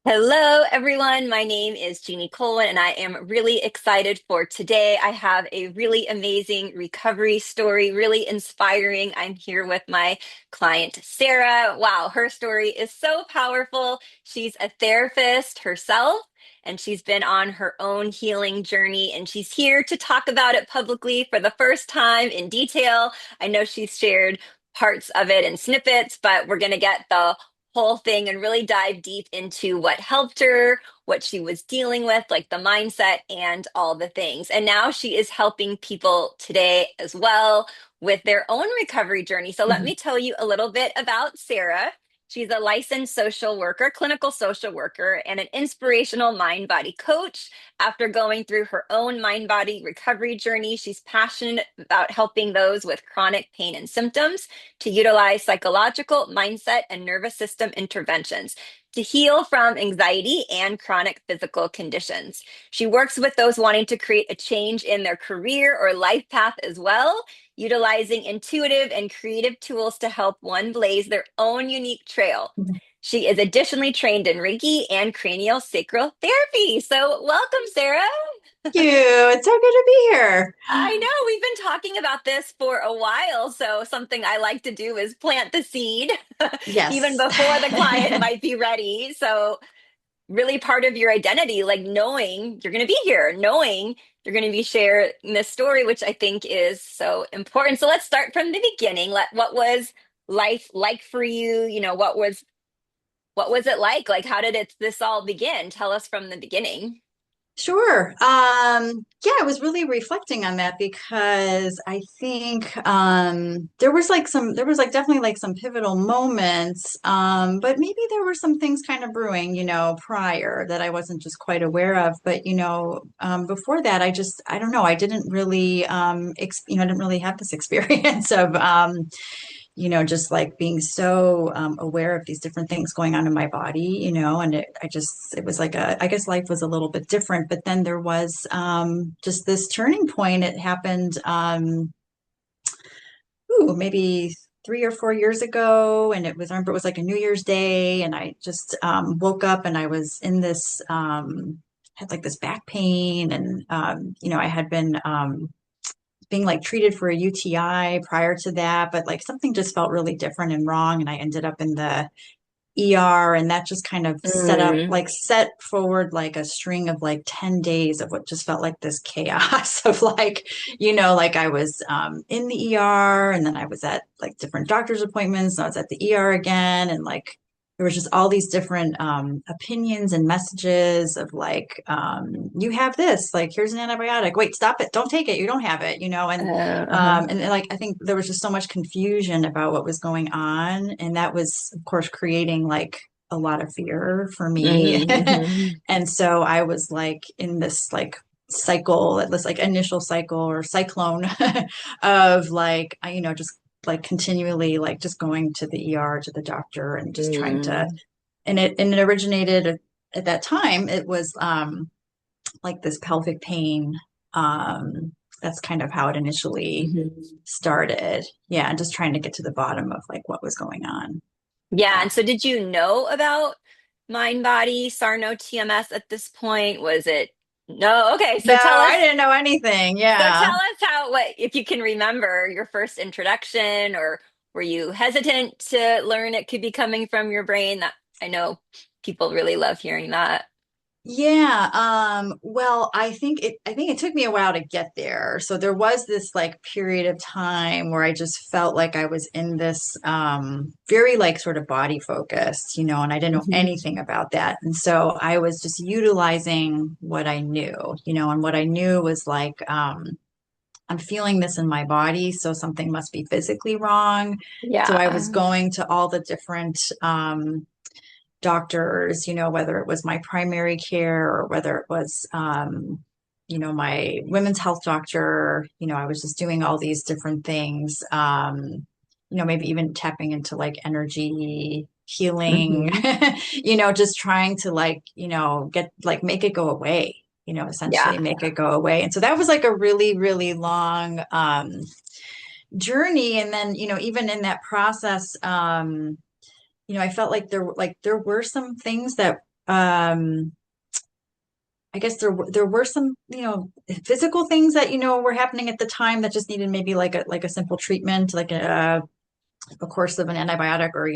Hello, everyone. My name is Jeannie Colwyn, and I am really excited for today. I have a really amazing recovery story, really inspiring. I'm here with my client, Sarah. Wow, her story is so powerful. She's a therapist herself, and she's been on her own healing journey, and she's here to talk about it publicly for the first time in detail. I know she's shared parts of it and snippets, but we're going to get the whole thing and really dive deep into what helped her, what she was dealing with, like the mindset and all the things. And now she is helping people today as well with their own recovery journey. So let Mhm. me tell you a little bit about Sarah. She's a licensed social worker, clinical social worker, and an inspirational mind body coach. After going through her own mind body recovery journey, she's passionate about helping those with chronic pain and symptoms to utilize psychological, mindset, and nervous system interventions to heal from anxiety and chronic physical conditions. She works with those wanting to create a change in their career or life path as well, utilizing intuitive and creative tools to help one blaze their own unique trail. She is additionally trained in Reiki and cranial sacral therapy. So, welcome, Sarah. Thank you. It's so good to be here. I know we've been talking about this for a while, so something I like to do is plant the seed even Yes. before the client might be ready. So, really part of your identity, like knowing you're going to be here, knowing you're going to be sharing this story, which I think is so important. So, let's start from the beginning. What was life like for you? What was it like? Like, how did this all begin? Tell us from the beginning. Sure. Yeah, I was really reflecting on that because I think there was like definitely like some pivotal moments, but maybe there were some things kind of brewing, prior that I wasn't just quite aware of. But before that, I don't know, I didn't really I didn't really have this experience of just like being so aware of these different things going on in my body, and it was like I guess life was a little bit different. But then there was just this turning point. It happened, maybe 3 or 4 years ago. And I remember it was like a New Year's Day. And I just woke up and I was in this, had like this back pain. And, I had been, being like treated for a UTI prior to that, but like something just felt really different and wrong. And I ended up in the ER, and that just kind of Mm, set forward like a string of like 10 days of what just felt like this chaos of like, like I was in the ER, and then I was at like different doctor's appointments, and I was at the ER again. And like, there was just all these different opinions and messages of like, you have this, like, here's an antibiotic. Wait, stop it. Don't take it. You don't have it, uh-huh. and like, I think there was just so much confusion about what was going on. And that was, of course, creating like a lot of fear for me. Mm-hmm. And so I was like in this like cycle, this like initial cycle or cyclone of like, just like continually like just going to the ER, to the doctor, and just trying to, Mm, and it originated at that time. It was like this pelvic pain. That's kind of how it initially mhm. started. Yeah, and just trying to get to the bottom of like what was going on. Yeah, Yeah. and so did you know about mind body Sarno TMS at this point? Was it no? Okay, No, I didn't know anything. so Yeah. tell us how what if you can remember your first introduction, or were you hesitant to learn it could be coming from your brain? That I know people really love hearing that. Yeah, well, I think it took me a while to get there. So there was this like period of time where I just felt like I was in this very like sort of body focused, and I didn't know Mhm. anything about that. And so I was just utilizing what I knew, and what I knew was like I'm feeling this in my body, so something must be physically wrong. So I was Yeah. going to all the different doctors, whether it was my primary care or whether it was, my women's health doctor. I was just doing all these different things, maybe even tapping into like energy healing, Hmm. just trying to like, get like make it go away. Yeah. Essentially make it go away. And so that was like a really, really long journey. And then, even in that process, I felt like there were some things that um I guess there were some, physical things that, were happening at the time that just needed maybe like a simple treatment, like a course of an antibiotic, or,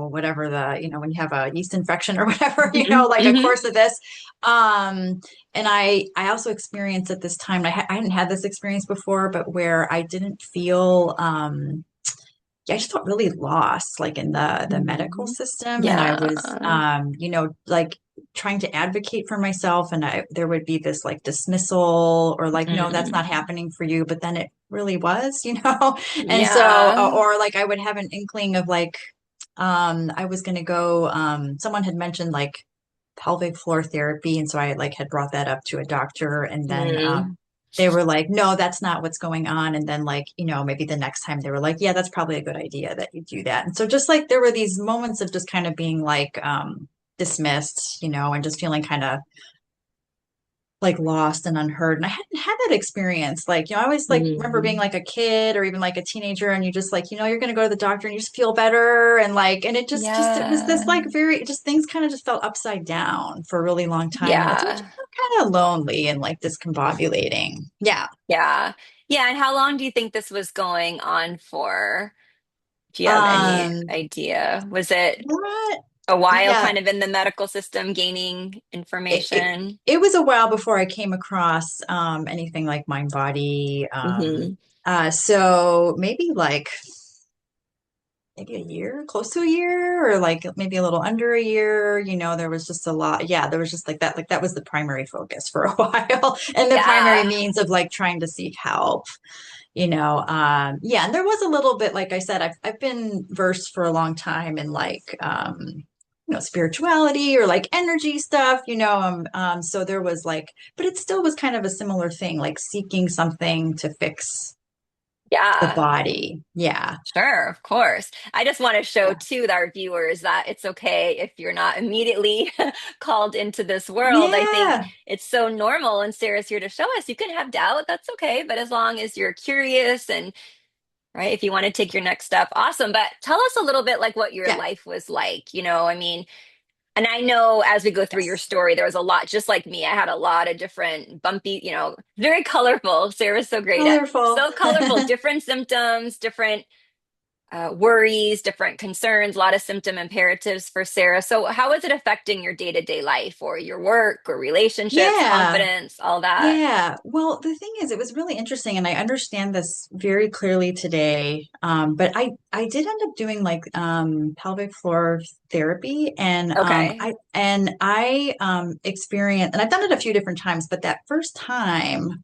whatever when you have a yeast infection or whatever, Hmm. like a Hmm. course of this. Um, and I also experienced at this time, I hadn't had this experience before, but where I didn't feel, yeah, I just felt really lost, like in the medical Hmm. system, and I Yeah. was, like trying to advocate for myself, and there would be this like dismissal, or like, no, that's not Mm. happening for you, but then it really was, and so, Yeah. or like I would have an inkling of like, I was going to go, someone had mentioned like pelvic floor therapy, and so I like had brought that up to a doctor, and then Mm. they were like, no, that's not what's going on. And then, like, maybe the next time they were like, yeah, that's probably a good idea that you do that. And so just like there were these moments of just kind of being like dismissed, and just feeling kind of like lost and unheard. And I hadn't had that experience. Like, I always like remember being Mm. like a kid or even like a teenager, and you just like, you're going to go to the doctor and you just feel better. And like, and it was this Yeah. like very, just things kind of just felt upside down for a really long time. And so it just Yeah. felt kind of lonely and like discombobulating. Yeah. Yeah. Yeah. And how long do you think this was going on for? Do you have any Um, idea? Was it what? a while Yeah, kind of in the medical system gaining it, it information? it was a while before I came across anything like Mind Body. Hmm. So maybe a year, close to a year, or like maybe a little under a year. There was just a lot. Yeah, there was just like that. Like that was the primary focus for a while, and the primary Yeah. means of like trying to seek help. Yeah, and there was a little bit, like I said, I've been versed for a long time in like spirituality or like energy stuff, so there was like, but it still was kind of a similar thing, like seeking something to fix the Yeah. body. Yeah. Sure, of course. I just want to show Yeah. to our viewers that it's okay if you're not immediately called into this world. I think Yeah. it's so normal, and Sarah's here to show us you can have doubt, that's okay. But as long as you're curious and right, if you want to take your next step, awesome. But tell us a little bit like what your Yeah. life was like. I mean, and I know as we go through your Yes. story, there was a lot, just like me. I had a lot of different bumpy, very colorful. Sarah's so great at Colorful. so colorful, different symptoms, different worries, different concerns, a lot of symptom imperatives for Sarah. So, how is it affecting your day-to-day life or your work or relationships, Yeah. confidence, all that? Yeah. Well, the thing is, it was really interesting, and I understand this very clearly today. But I did end up doing like pelvic floor therapy, and Okay. I experienced, and I've done it a few different times, but that first time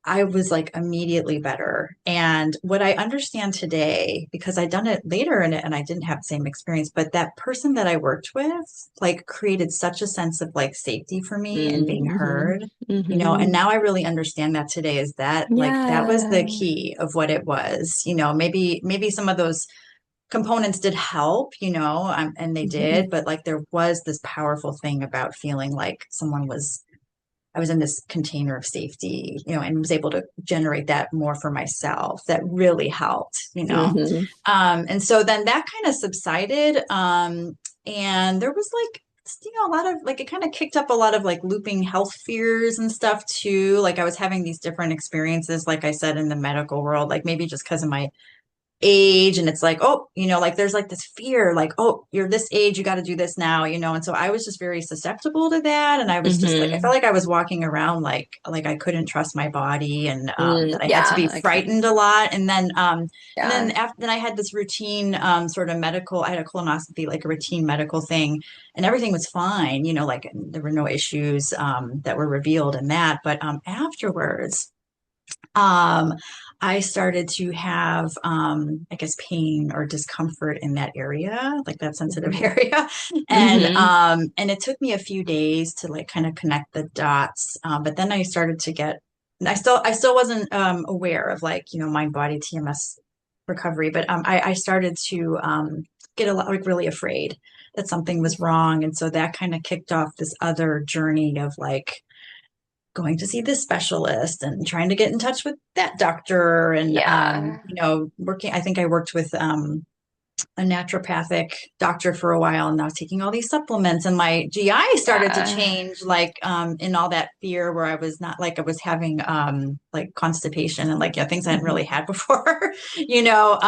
I was like immediately better. And what I understand today, because I'd done it later in it and I didn't have the same experience, but that person that I worked with like created such a sense of like safety for me and being Hmm. heard, and Hmm. now I really understand that today, is that like that was the Yeah. key of what it was. Maybe some of those components did help, and they Hmm. did, but like there was this powerful thing about feeling like I was in this container of safety, and was able to generate that more for myself. That really helped. Hmm. And so then that kind of subsided. And there was like, a lot of like, it kind of kicked up a lot of like looping health fears and stuff too. Like I was having these different experiences, like I said, in the medical world, like maybe just because of my age, and it's like, oh, like there's like this fear, like, oh, you're this age, you got to do this now, and so I was just very susceptible to that, and I was just like, I felt Hmm. like I was walking around like I couldn't trust my body, and Mm, that I had to be yeah. Okay. frightened a lot, and then Yeah. after then I had this routine sort of medical, I had a colonoscopy, like a routine medical thing, and everything was fine, like there were no issues that were revealed in that, but afterwards um, I started to have, I guess, pain or discomfort in that area, like that sensitive Hmm. area. Hmm. And it took me a few days to like kind of connect the dots. But then I started to get, I still wasn't aware of like, mind body TMS recovery, but I started to get a lot, like really afraid that something was wrong. And so that kind of kicked off this other journey of like, going to see this specialist and trying to get in touch with that doctor, and Yeah. working, I think I worked with a naturopathic doctor for a while and I was taking all these supplements and my GI started to Yeah. change like in all that fear where I was not like I was having like constipation and like yeah things I hadn't really Mhm. had before you know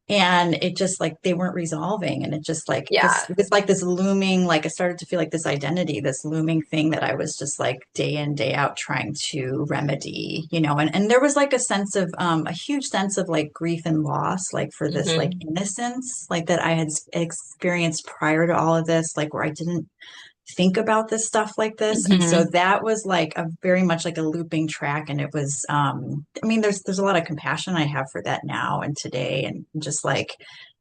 and it just like they weren't resolving and it just like Yeah. it was like this looming like I started to feel like this identity this looming thing that I was just like day in day out trying to remedy you know and there was like a sense of a huge sense of like grief and loss like for this like Hmm. innocence like that I had experienced prior to all of this like where I didn't think about this stuff like this. And so Hmm. that was like a very much like a looping track. And it was I mean, there's a lot of compassion I have for that now and today. And just like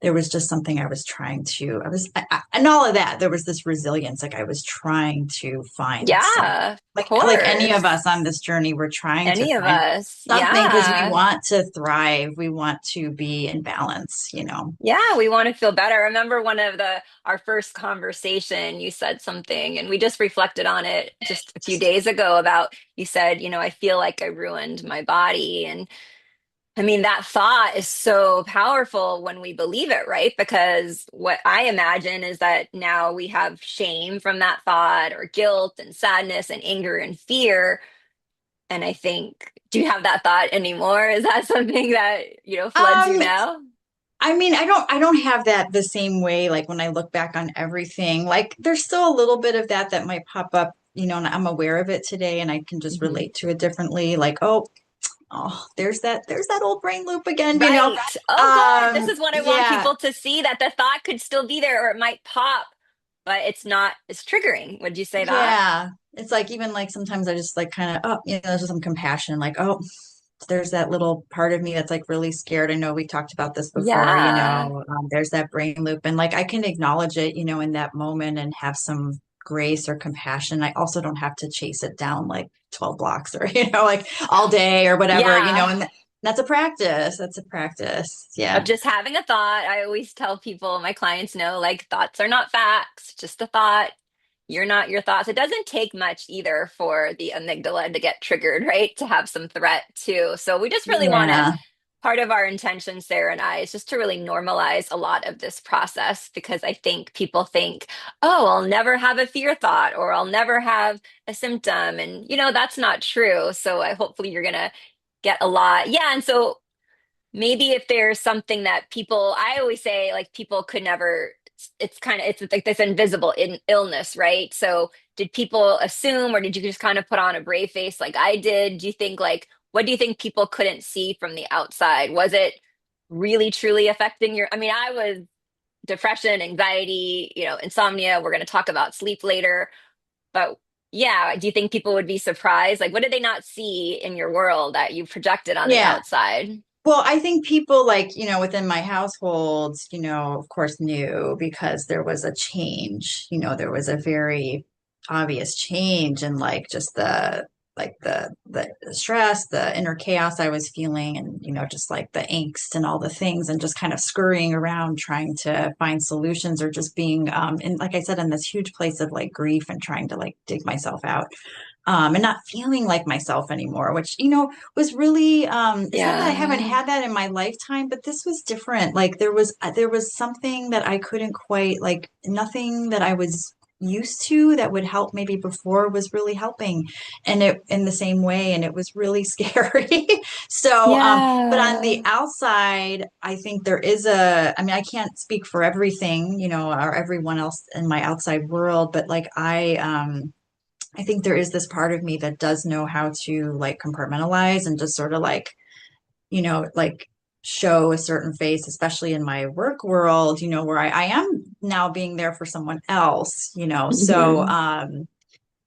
there was just something I was trying to and all of that, there was this resilience. Like I was trying to find some Yeah, of like any of course. us on this journey, we're trying to Any of find us. something because we Yeah. want to thrive. We want to be in balance, you know. Yeah, we want to feel better. I remember one of the our first conversation, you said something, and we just reflected on it just a few days ago about you said, I feel like I ruined my body. And I mean, that thought is so powerful when we believe it, right? Because what I imagine is that now we have shame from that thought, or guilt and sadness and anger and fear. And I think, do you have that thought anymore? Is that something that, floods you Um, now? I mean, I don't have that the same way, like when I look back on everything, like there's still a little bit of that that might pop up, you know, and I'm aware of it today and I can just Mhm. relate to it differently. Like, oh, there's that old brain loop again, you know. Right. Oh, good. This is what I want Yeah, people to see, that the thought could still be there or it might pop, but it's not as triggering. Would you say that? yeah. It's like even like sometimes I just like kind of, oh, you know, there's just some compassion, like, oh, there's that little part of me that's like really scared. I know we talked about this before, you Yeah. know, there's that brain loop and like I can acknowledge it, you know, in that moment and have some grace or compassion. I also don't have to chase it down like 12 blocks or, you know, like all day or whatever, you know, Yeah. and that's a practice. That's a practice. Of Yeah. just having a thought. I always tell people, my clients know, like, thoughts are not facts, just a thought. You're not your thoughts. It doesn't take much either for the amygdala to get triggered, right? To have some threat too. So we just really want to, Yeah. part of our intention, Sarah and I, is just to really normalize a lot of this process, because I think people think, oh, I'll never have a fear thought or I'll never have a symptom. And, that's not true. So hopefully you're going to get a lot. Yeah. And so maybe if there's something that people, I always say, like, people could never, it's like this invisible illness, right? So did people assume, or did you just kind of put on a brave face like I did? Do you think, like, what do you think people couldn't see from the outside? Was it really truly affecting your, I mean, I was depression, anxiety, insomnia. We're going to talk about sleep later, but yeah, do you think people would be surprised? Like, what did they not see in your world that you projected on the Yeah. outside? Well, I think people like, you know, within my household, you know, of course knew because there was a change, you know, there was a very obvious change in like just the stress, the inner chaos I was feeling and, you know, just like the angst and all the things and just kind of scurrying around trying to find solutions or just being in like I said, in this huge place of like grief and trying to like dig myself out and not feeling like myself anymore, which, you know, was really, it's not that I haven't Yeah. had that in my lifetime, but this was different. Like there was something that I couldn't quite, like nothing that I was used to that would help maybe before was really helping and it in the same way and it was really scary so but on Yeah. the outside I think there is I mean I can't speak for everything you know or everyone else in my outside world but like I think there is this part of me that does know how to like compartmentalize and just sort of like, you know, like show a certain face, especially in my work world, you know, where I am now being there for someone else, you know. So Mhm.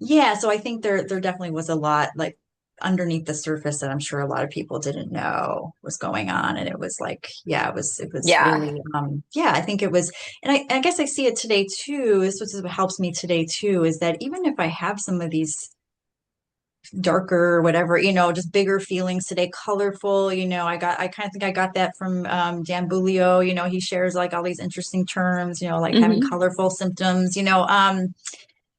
yeah, so I think there definitely was a lot like underneath the surface that I'm sure a lot of people didn't know was going on. And it was like, yeah, it was Yeah. really yeah, I think it was and I guess I see it today too. This is what helps me today too, is that even if I have some of these darker, whatever, you know, just bigger feelings today, colorful, you know, I kind of think I got that from Dan Bulio, you know, he shares like all these interesting terms, you know, like having Hmm. colorful symptoms, you know,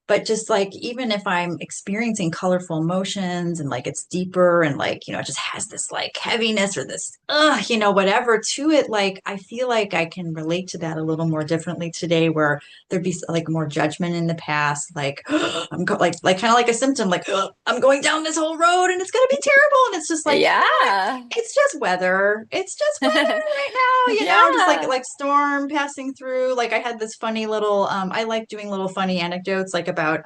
but just like even if I'm experiencing colorful emotions and like it's deeper and like, it just has this like heaviness or this whatever to it, like I feel like I can relate to that a little more differently today, where there'd be like more judgment in the past, like like kind of like a symptom, like I'm going down this whole road and it's gonna be terrible. And it's just like, Yeah. it's just weather. It's just weather right now, just Yeah. like storm passing through. Like I had this funny little I like doing little funny anecdotes like about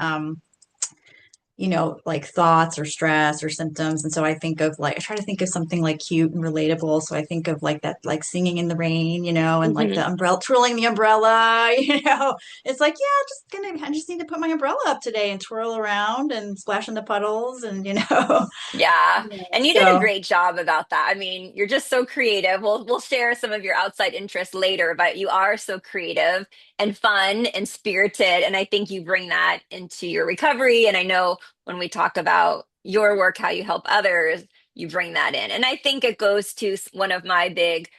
like thoughts or stress or symptoms. And so I think of like, I try to think of something like cute and relatable. So I think of like that, like singing in the rain, and like Mhm. the umbrella, twirling the umbrella, it's like, yeah, I just need to put my umbrella up today and twirl around and splash in the puddles and, Yeah. Yeah. And you did a So great job about that. I mean, you're just so creative. We'll share some of your outside interests later, but you are so creative and fun and spirited. And I think you bring that into your recovery. And I know when we talk about your work, how you help others, you bring that in. And I think it goes to one of my big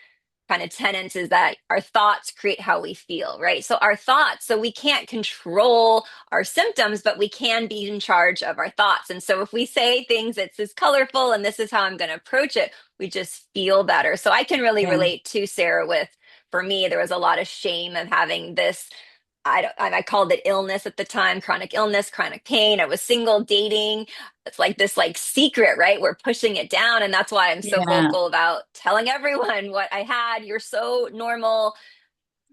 kind of tenets is that our thoughts create how we feel, right? So our thoughts, so we can't control our symptoms, but we can be in charge of our thoughts. And so if we say things that's this colorful and this is how I'm going to approach it, we just feel better. So I can really yeah, relate to Sarah with, for me, there was a lot of shame of having this I called it illness at the time, chronic illness, chronic pain. I was single, dating. It's like this like secret, right? We're pushing it down. And that's why I'm so yeah, vocal about telling everyone what I had. You're so normal.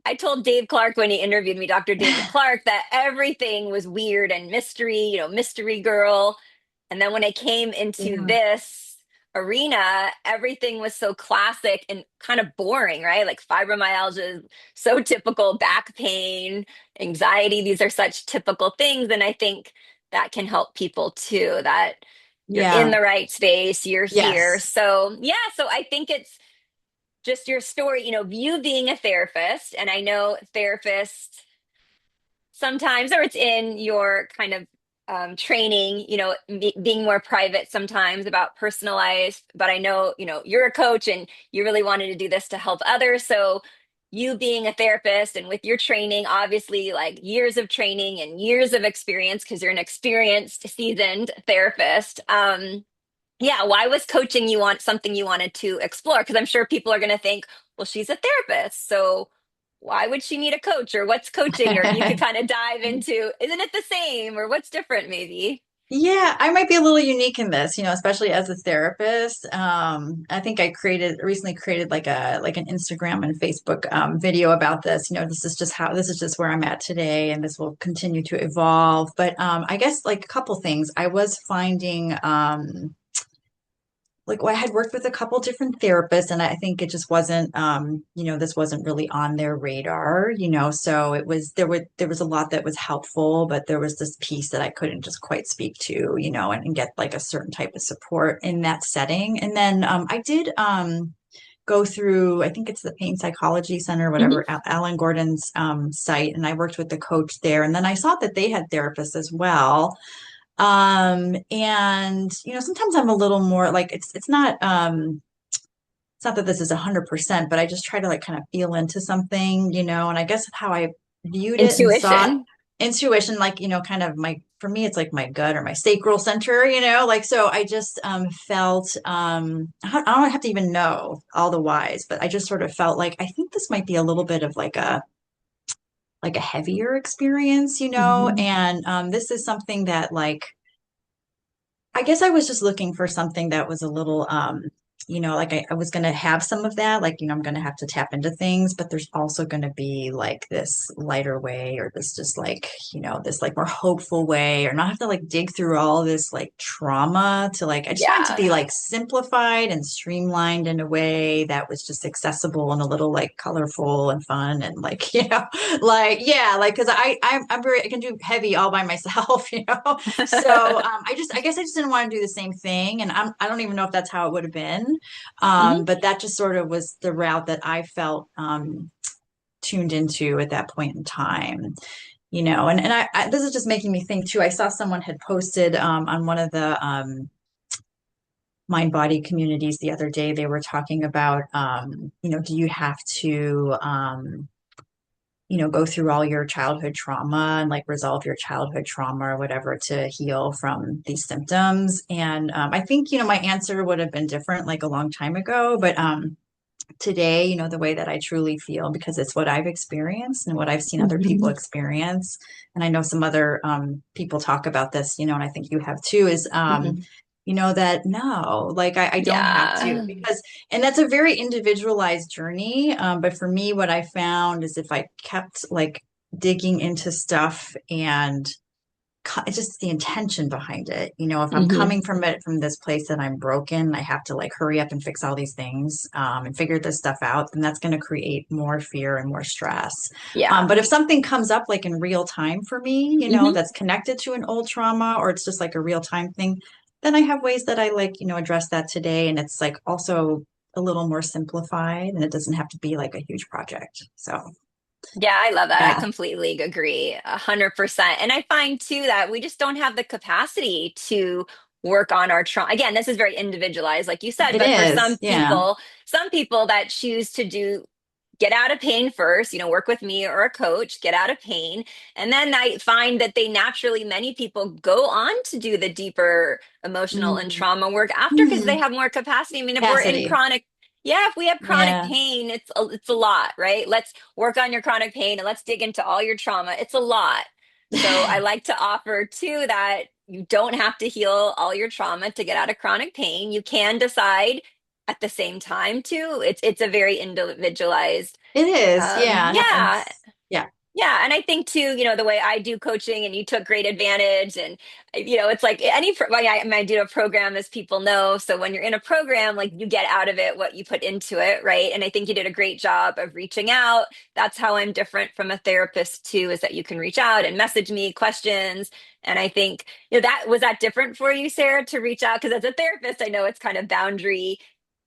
I told Dave Clark when he interviewed me, Dr. David Clark, that everything was weird and mystery, mystery girl. And then when I came into yeah, this arena, everything was so classic and kind of boring, right? Like fibromyalgia, so typical, back pain, anxiety. These are such typical things. And I think that can help people too, that you're in yeah, the right space, you're here. yes, So, yeah, so I think it's just your story, you being a therapist. And I know therapists sometimes, or it's in your kind of training, being more private sometimes about personalized. But I know, you're a coach and you really wanted to do this to help others. So you being a therapist and with your training, obviously, like years of training and years of experience, because you're an experienced, seasoned therapist. Yeah, why was coaching you want something you wanted to explore? Because I'm sure people are going to think, well, she's a therapist, so why would she need a coach? Or what's coaching? Or you could kind of dive into, isn't it the same? Or what's different, maybe? Yeah, I might be a little unique in this, especially as a therapist. I think I recently created like an Instagram and Facebook video about this. This is just where I'm at today, and this will continue to evolve. But I guess like a couple things. I was finding like well, I had worked with a couple different therapists, and I think it just wasn't this wasn't really on their radar, so there was a lot that was helpful, but there was this piece that I couldn't just quite speak to, and get like a certain type of support in that setting. And then I did go through, I think it's the Pain Psychology Center, Hmm. whatever, Alan Gordon's site, and I worked with the coach there, and then I saw that they had therapists as well. And sometimes I'm a little more like it's not that this is 100%, but I just try to like kind of feel into something, and I guess how I viewed it and saw Intuition. intuition, like, kind of for me, it's like my gut or my sacral center, like, so I just felt, I don't have to even know all the whys, but I just sort of felt like, I think this might be a little bit of like a heavier experience, Hmm. and this is something that like, I guess I was just looking for something that was a little, like I was going to have some of that, like, I'm going to have to tap into things, but there's also going to be like this lighter way, or this just like, this like more hopeful way, or not have to like dig through all this like trauma to like, I just wanted to be Yeah. like simplified and streamlined in a way that was just accessible and a little like colorful and fun and like, like, yeah, like, cause I can do heavy all by myself, so I guess I just didn't want to do the same thing, and I don't even know if that's how it would have been, Hmm. but that just sort of was the route that I felt tuned into at that point in time, and I this is just making me think too. I saw someone had posted on one of the mind body communities the other day. They were talking about do you have to go through all your childhood trauma and like resolve your childhood trauma or whatever to heal from these symptoms. And I think, my answer would have been different like a long time ago, but today, the way that I truly feel, because it's what I've experienced and what I've seen other people Mhm. experience. And I know some other people talk about this, and I think you have too, is, Mhm. that no, like I don't have to, Yeah. because, and that's a very individualized journey. But for me, what I found is if I kept like digging into stuff and it's just the intention behind it. If I'm Hmm. coming from it from this place that I'm broken, I have to like hurry up and fix all these things and figure this stuff out, then that's going to create more fear and more stress. But Yeah. if something comes up like in real time for me, Hmm. that's connected to an old trauma or it's just like a real time thing, then I have ways that I like, address that today. And it's like also a little more simplified and it doesn't have to be like a huge project. So, Yeah, I love that. I yeah, completely agree, 100%. And I find too that we just don't have the capacity to work on our trauma. Again, this is very individualized, like you said, it but for is. Yeah. some people that choose to do get out of pain first, work with me or a coach, get out of pain. And then I find that they naturally, many people go on to do the deeper emotional and Mm. trauma work after because they Hmm. have more capacity. I mean, if we're in Capacity. chronic, yeah, if we have chronic Yeah. pain, it's a lot, right? Let's work on your chronic pain and let's dig into all your trauma. It's a lot. So I like to offer too that you don't have to heal all your trauma to get out of chronic pain. You can decide at the same time too. It's a very individualized. It is. Yeah. And Yeah, yeah. yeah, and I think too, the way I do coaching, and you took great advantage, and it's like I do a program, as people know. So when you're in a program, like you get out of it what you put into it, right? And I think you did a great job of reaching out. That's how I'm different from a therapist too, is that you can reach out and message me questions. And I think that was that different for you, Sarah, to reach out because as a therapist, I know it's kind of boundary.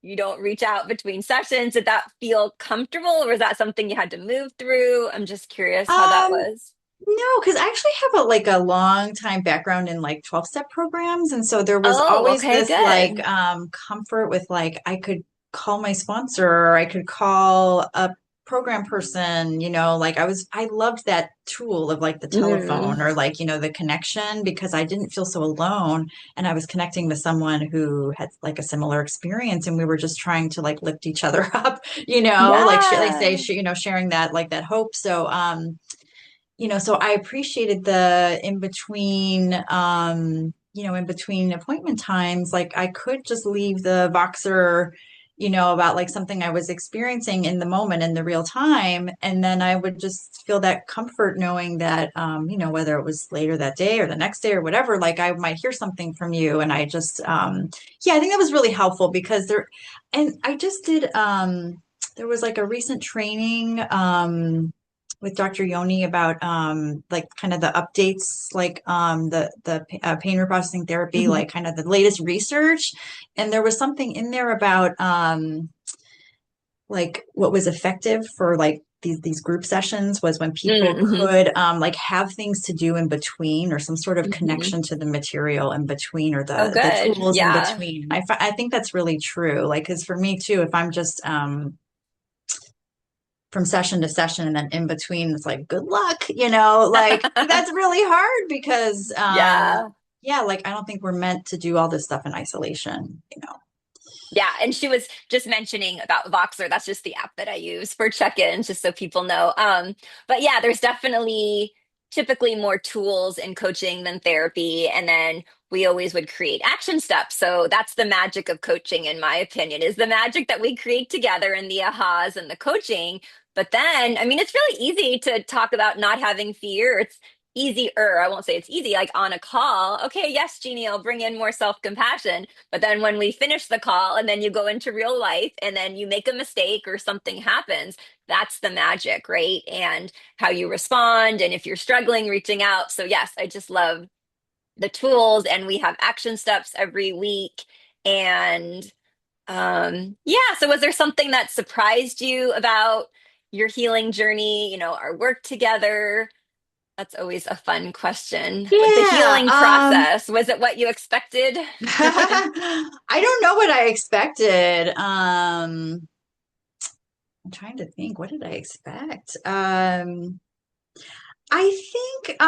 You don't reach out between sessions. Did that feel comfortable, or was that something you had to move through? I'm just curious how that Um, was. no, because I actually have a long time background in like 12-step programs. And so there was Oh, always okay, this like good. comfort with like I could call my sponsor or I could call a program person, like I loved that tool of like the Mm, telephone or like, the connection because I didn't feel so alone and I was connecting with someone who had like a similar experience and we were just trying to like lift each other up, like like say, yeah. sharing that like that hope. So so I appreciated the in between, in between appointment times, like I could just leave the Voxer, about like something I was experiencing in the moment in the real time. And then I would just feel that comfort knowing that, whether it was later that day or the next day or whatever, like I might hear something from you. And I just, yeah, I think that was really helpful because and I just did, there was like a recent training, with Dr. Yoni about like kind of the updates, like the pain reprocessing therapy, Mhm. like kind of the latest research, and there was something in there about like what was effective for like these group sessions was when people Mm-hmm. could like have things to do in between or some sort of Hmm. connection to the material in between or Oh, the good. tools in Yeah. between. I think that's really true. Like, because for me too, if I'm just from session to session and then in between it's like good luck, like that's really hard because Yeah. yeah, like I don't think we're meant to do all this stuff in isolation. Yeah, and she was just mentioning about Voxer. That's just the app that I use for check-ins, just so people know. But yeah, there's definitely typically more tools in coaching than therapy. And then we always would create action steps. So that's the magic of coaching, in my opinion, is the magic that we create together in the ahas and the coaching. But then, I mean, it's really easy to talk about not having fear. It's easier. I won't say it's easy, like on a call. Okay, yes, Jeannie, I'll bring in more self-compassion, but then when we finish the call and then you go into real life and then you make a mistake or something happens, that's the magic, right? And how you respond. And if you're struggling, reaching out. So, yes, I just love the tools and we have action steps every week. And yeah, so was there something that surprised you about your healing journey, our work together? That's always a fun question. With the Yeah, healing process, was it what you expected? I don't know what I expected. I'm trying to think, what did I expect? I think,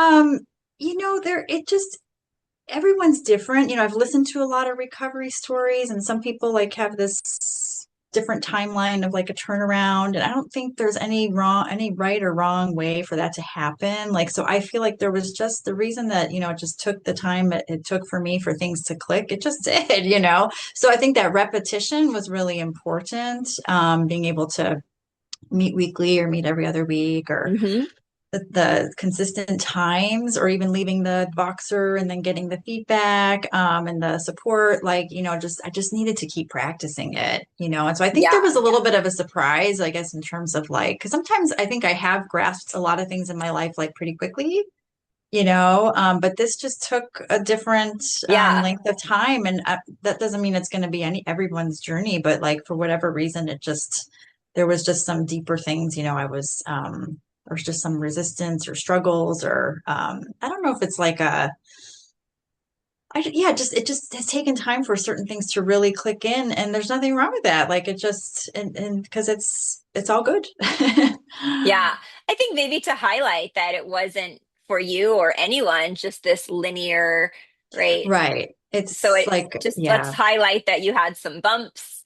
there, it just, everyone's different. I've listened to a lot of recovery stories, and some people like have this different timeline of like a turnaround. And I don't think there's any right or wrong way for that to happen. Like, so I feel like there was just the reason that, it just took the time it took for me for things to click. It just did. So I think that repetition was really important. Being able to meet weekly or meet every other week, or Hmm. the consistent times, or even leaving the boxer and then getting the feedback, and the support, like, just I just needed to keep practicing it. And so I think there was Yeah. a little bit of a surprise, I guess, in terms of like, because sometimes I think I have grasped a lot of things in my life like pretty quickly. But this just took a different Yeah. length of time, and that doesn't mean it's going to be everyone's journey, but like for whatever reason, there was just some deeper things. There was just some resistance or struggles, or I don't know if it's like yeah, just it just has taken time for certain things to really click in, and there's nothing wrong with that. Like it just and because it's all good. Yeah. I think maybe to highlight that it wasn't for you or anyone, just this linear, right? Right. So It's it like, just, let's yeah, highlight that you had some bumps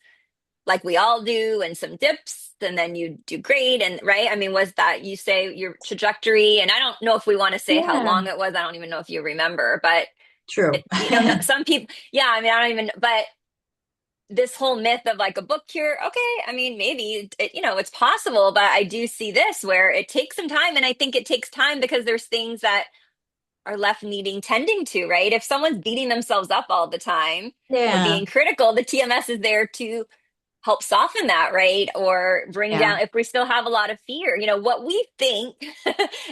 like we all do and some dips and then you do great. And right. I mean, was that you say your trajectory? And I don't know if we want to say how yeah, long it was. I don't even know if you remember, but true. it, some people, yeah, I mean, I don't even, but this whole myth of like a book cure, okay, I mean, maybe it's possible, but I do see this where it takes some time. And I think it takes time because there's things that are left needing tending to, right? If someone's beating themselves up all the time or Yeah, being critical, the TMS is there to help soften that, right? Or bring yeah. down, if we still have a lot of fear, what we think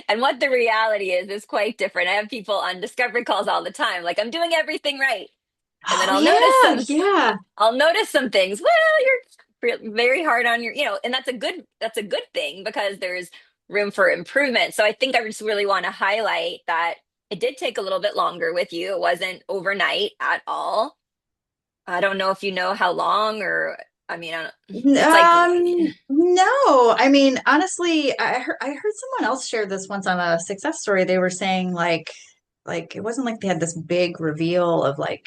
and what the reality is quite different. I have people on discovery calls all the time, like, I'm doing everything right. And then Oh yeah, yeah. I'll notice some things. Well, you're very hard on and that's a good thing because there's room for improvement. So I think I just really want to highlight that it did take a little bit longer with you. It wasn't overnight at all. I don't know if you know how long or I mean, it's like No, I mean, honestly, I heard someone else share this once on a success story. They were saying like it wasn't like they had this big reveal of like,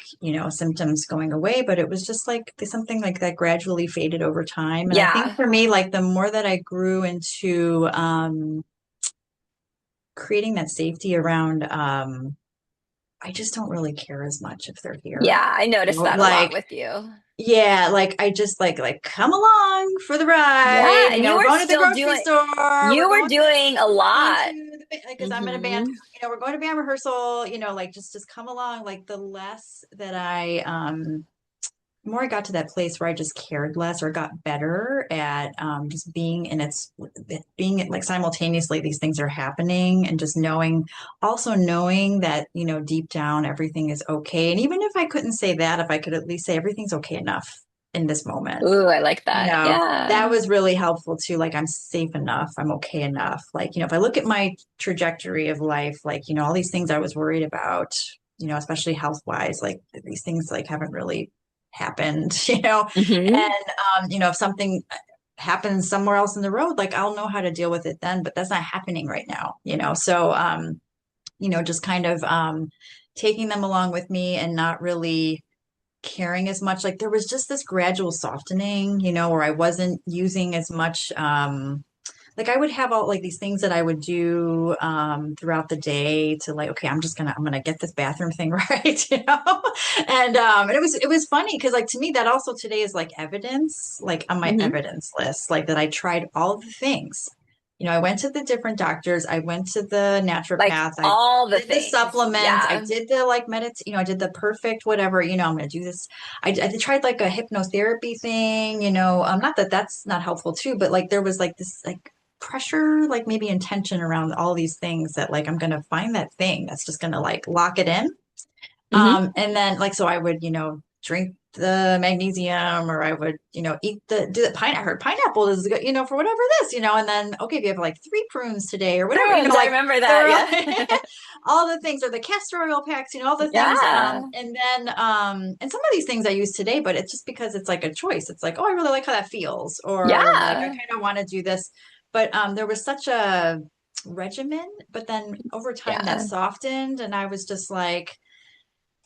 symptoms going away, but it was just like something like that gradually faded over time. And I think yeah, for me, like the more that I grew into creating that safety around, I just don't really care as much if they're here. yeah, I noticed that a lot Like, with you. yeah, like I just like come along for the ride. Yeah, and you We're were going to the still grocery doing store. you were doing a We're going lot. to because I'm in a band. Hmm. We're going to band rehearsal. Like just come along. Like the less that the more I got to that place where I just cared less or got better at just being in being like simultaneously these things are happening, and just also knowing that, deep down everything is okay. And even if I couldn't say that, if I could at least say everything's okay enough in this moment, Ooh, I like you that. know, that Yeah. was really helpful too. Like I'm safe enough, I'm okay enough. Like, if I look at my trajectory of life, like, all these things I was worried about, especially health wise, like these things like haven't really happened, Hmm. and if something happens somewhere else in the road, like I'll know how to deal with it then, but that's not happening right now. So just kind of taking them along with me and not really caring as much. Like there was just this gradual softening, where I wasn't using as much like I would have all like these things that I would do throughout the day to like, okay, I'm gonna get this bathroom thing right, and it was funny because like to me that also today is like evidence, like on my Hmm. evidence list, like that I tried all the things. I went to the different doctors, I went to the Like naturopath, I all the did the things. supplements, I Yeah. did the like I did the perfect whatever, I'm gonna do this. I tried like a hypnotherapy thing, not that that's not helpful too, but like there was like this like pressure, like maybe intention around all these things that like I'm gonna find that thing that's just gonna like lock it in. Hmm. And then like so I would, drink the magnesium, or I would, eat do the pine. I heard pineapple is good, for whatever this, and then okay, if you have like 3 prunes today or whatever, Prunes, I like remember there that. were Yeah. all the things, or the castor oil packs, all the things. Yeah. And then, and some of these things I use today, but it's just because it's like a choice. It's like, oh, I really like how that feels, or like I Yeah. kind of want to do this. But there was such a regimen, but then over time that Yeah. softened, and I was just like,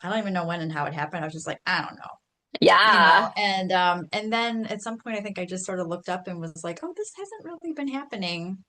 I don't even know when and how it happened. I was just like, I don't know, Yeah. and then at some point I think I just sort of looked up and was like, oh, this hasn't really been happening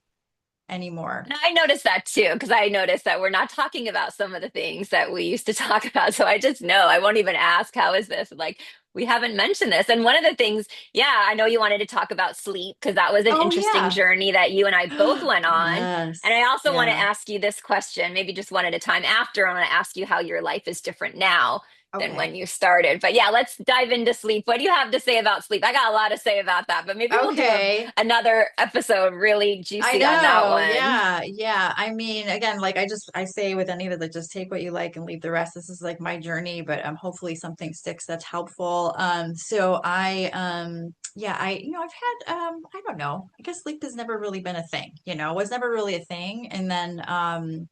anymore. And I noticed that too, because I noticed that we're not talking about some of the things that we used to talk about. So I just know I won't even ask, how is this? Like, we haven't mentioned this. And one of the things, yeah, I know you wanted to talk about sleep because that was an Oh interesting yeah. journey that you and I both went on. And Yes. I also want to Yeah. ask you this question, maybe just one at a time after. I want to ask you how your life is different now than when Okay. you started. But yeah, let's dive into sleep. What do you have to say about sleep? I got a lot to say about that, but maybe we'll do Okay. another episode really I juicy on that know. one. Yeah. Yeah. I mean, again, like I say with any of it, like just take what you like and leave the rest. This is like my journey, but hopefully something sticks that's helpful. So yeah, I've had I don't know. I guess sleep has never really been a thing, was never really a thing. And then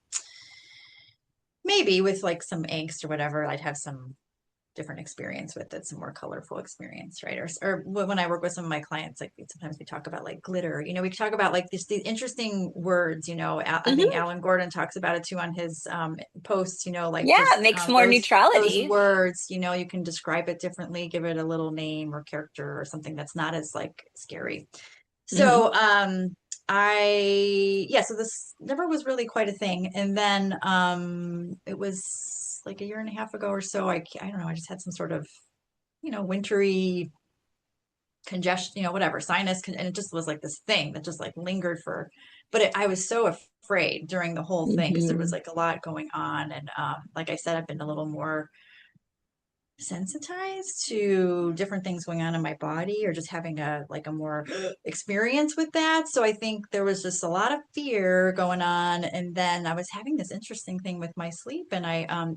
maybe with like some angst or whatever, I'd have some different experience with it, some more colorful experience, right? Or when I work with some of my clients, like sometimes we talk about like glitter, we talk about like these interesting words, I think Mhm. Alan Gordon talks about it too on his posts, like Yeah, it just makes more those neutrality. words, you can describe it differently, give it a little name or character or something that's not as like scary. Hmm. So so this never was really quite a thing. And then it was like a year and a half ago or so, I don't know, I just had some sort of, wintry congestion, whatever, and it just was like this thing that just like lingered but I was so afraid during the whole thing because there was Hmm. like a lot going on. And like I said, I've been a little more sensitized to different things going on in my body, or just having a more experience with that. So I think there was just a lot of fear going on. And then I was having this interesting thing with my sleep, and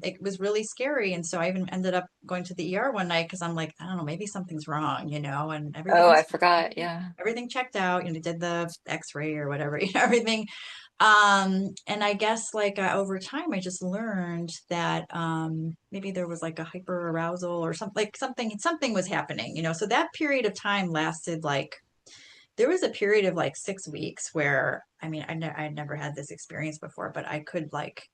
it was really scary. And so I even ended up going to the ER one night because I'm like, I don't know, maybe something's wrong, and everything Oh, I was forgot. fine. Yeah. Everything checked out, did the x-ray or whatever, everything. And I guess like over time, I just learned that maybe there was like a hyper arousal or something, like something was happening, So that period of time lasted like, there was a period of like 6 weeks where, I mean, I'd never had this experience before, but I could like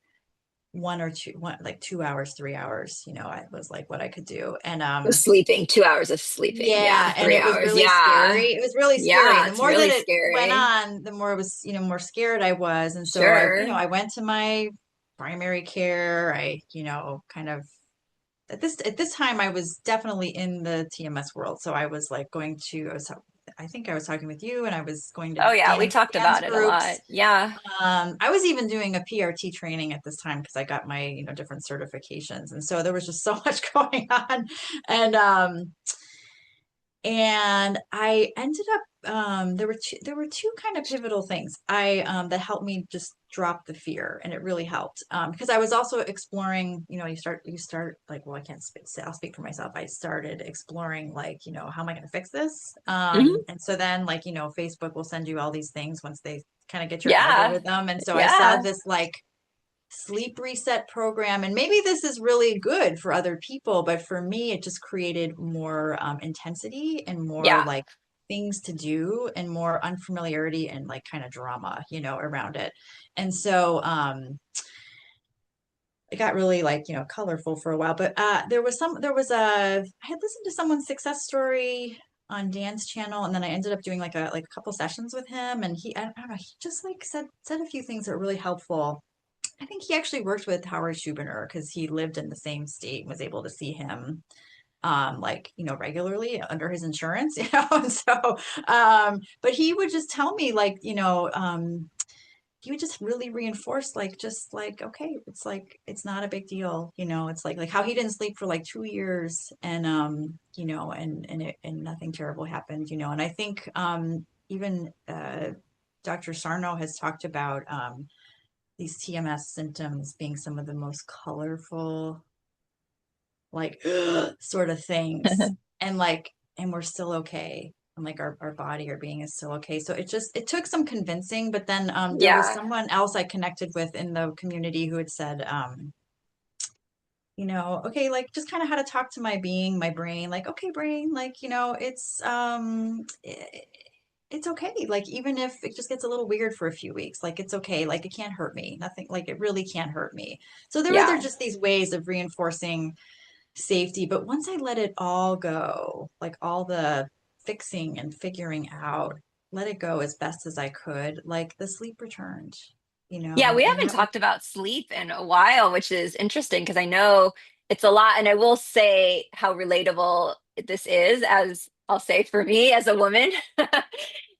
like 2 hours, 3 hours, it was like what I could do. And Sleeping, 2 hours of sleeping. Yeah, yeah, and three it was hours. really Yeah. scary. It was really scary. And Yeah, the it's more that really it went scary. on, the more it was, more scared I was. And so Sure. I went to my primary care. Kind of at this time I was definitely in the TMS world. So I was like I think I was talking with you, and I was going to Oh, yeah, we dance talked about it a groups. lot. Yeah. I was even doing a PRT training at this time because I got my, different certifications. And so there was just so much going on. And I ended up there were two kind of pivotal things I that helped me just drop the fear, and it really helped because I was also exploring, you start like, well, I can't I'll speak for myself. I started exploring like, how am I going to fix this, Hmm. and so then like, Facebook will send you all these things once they kind of get your Yeah. algorithm. And so I saw Yeah. this like sleep reset program, and maybe this is really good for other people, but for me it just created more intensity and more Yeah. like things to do and more unfamiliarity and like kind of drama, around it. And so it got really like, colorful for a while. But I had listened to someone's success story on Dan's channel, and then I ended up doing like a couple sessions with him, and I don't know, he just like said a few things that were really helpful. I think he actually worked with Howard Schubiner because he lived in the same state and was able to see him like, regularly under his insurance, and so but he would just tell me like, he would just really reinforce like, just like, okay, it's like, it's not a big deal, it's like how he didn't sleep for like 2 years, and and nothing terrible happened, and I think even Dr. Sarno has talked about these TMS symptoms being some of the most colorful, like sort of things, and like, and we're still okay. and like our body, our being is still okay. So it took some convincing, but then there was Yeah. someone else I connected with in the community who had said, okay, like just kind of how to talk to my being, my brain, like, okay, brain, like, it's okay. Like, even if it just gets a little weird for a few weeks, like, it's okay. Like, it can't hurt me. Nothing, like, it really can't hurt me. So there Yeah. just these ways of reinforcing safety. But once I let it all go, like all the fixing and figuring out, let it go as best as I could, like the sleep returned, Yeah, we and haven't that was, talked about sleep in a while, which is interesting because I know it's a lot. And I will say how relatable this is, as I'll say for me as a woman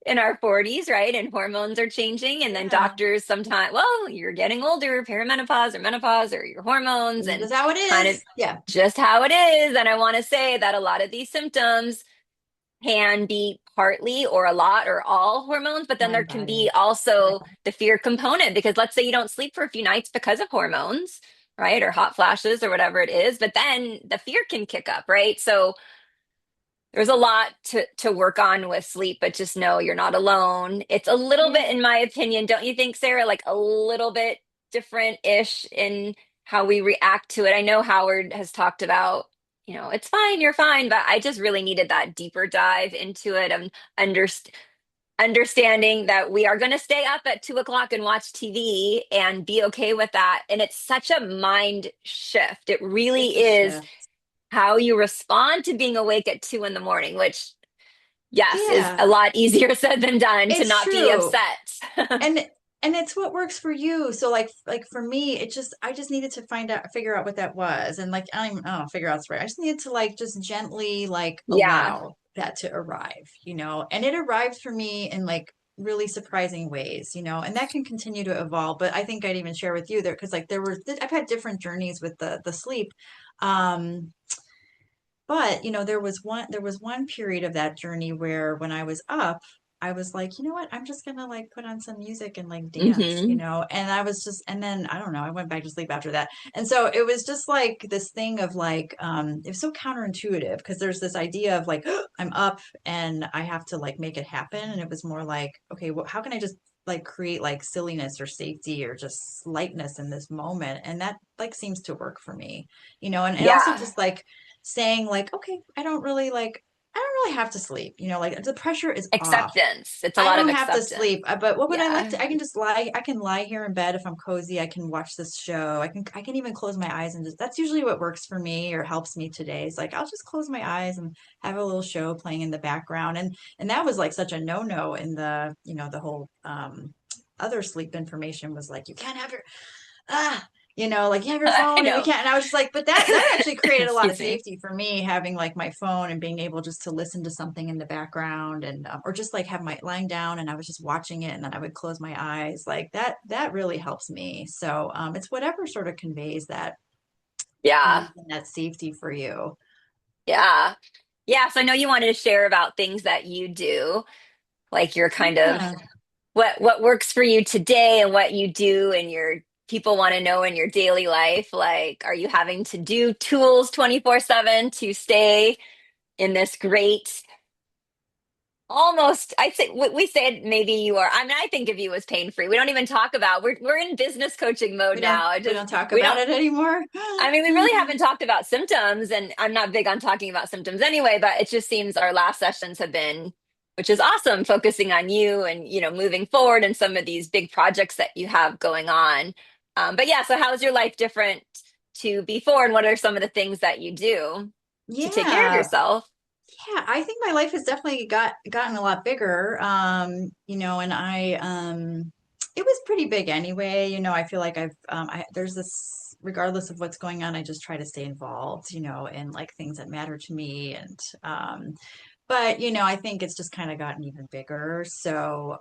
in our 40s, right? And hormones are changing. And then yeah, doctors sometimes, well, you're getting older, perimenopause or menopause or your hormones, this and is how it kind of is. Yeah, just how it is. And I want to say that a lot of these symptoms can be partly or a lot or all hormones, but then there mind can body. be also the fear component because let's say you don't sleep for a few nights because of hormones, right? Or hot flashes or whatever it is, but then the fear can kick up, right? So there's a lot to work on with sleep, but just know you're not alone. It's a little bit, Yeah. in my opinion, don't you think, Sarah, like a little bit different-ish in how we react to it? I know Howard has talked about, it's fine, you're fine, but I just really needed that deeper dive into it and understanding that we are going to stay up at 2 o'clock and watch TV and be okay with that. And it's such a mind shift. It really It's a is shift. how you respond to being awake at 2 in the morning, which, yes, is a Yeah, lot easier said than done to it's not be true. upset. And and it's what works for you. So like for me, I just needed to figure out what that was. And like I don't figure out it's right. I just needed to like just gently like Yeah. allow that to arrive, and it arrived for me in like really surprising ways, and that can continue to evolve. But I think I'd even share with you there because like I've had different journeys with the sleep. Um, but, there was one period of that journey where when I was up, I was like, you know what? I'm just gonna like put on some music and like dance, Hmm. and I was just, and then I don't know, I went back to sleep after that. And so it was just like this thing of like, it was so counterintuitive because there's this idea of like, I'm up and I have to like make it happen. And it was more like, okay, well, how can I just like create like silliness or safety or just lightness in this moment? And that like seems to work for me, and also Yeah. just like saying like, okay, I don't really have to sleep, like the pressure is off. Acceptance. It's a I lot of don't have to acceptance. sleep, but what would I like Yeah. to? I can just lie. I can lie here in bed if I'm cozy. I can watch this show. I can even close my eyes and just. That's usually what works for me or helps me today. Is like I'll just close my eyes and have a little show playing in the background. And that was like such a no-no in the whole other sleep information was like you can't have your ah, like you have your I phone and we know. can't. And I was just like, but that actually created a lot of Excuse me. safety for me having like my phone and being able just to listen to something in the background and or just like have my lying down and I was just watching it and then I would close my eyes like that really helps me. So it's whatever sort of conveys that Yeah. ease and that safety for you. Yeah. Yeah. So I know you wanted to share about things that you do, like your kind of Yeah. what works for you today and what you do and your people want to know in your daily life. Like, are you having to do tools 24/7 to stay in this great, almost, I'd say we said maybe you are. I mean, I think of you as pain free. We don't even talk about we're in business coaching mode now. I We just don't talk we about don't it anymore. I mean, we really haven't talked about symptoms, and I'm not big on talking about symptoms anyway, but it just seems our last sessions have been, which is awesome, focusing on you and, moving forward and some of these big projects that you have going on. But yeah, so how is your life different to before, and what are some of the things that you do to take care of Yeah. yourself? Yeah, I think my life has definitely gotten a lot bigger. And it was pretty big anyway. I feel like there's this, regardless of what's going on, I just try to stay involved, in like things that matter to me. But I think it's just kind of gotten even bigger. So,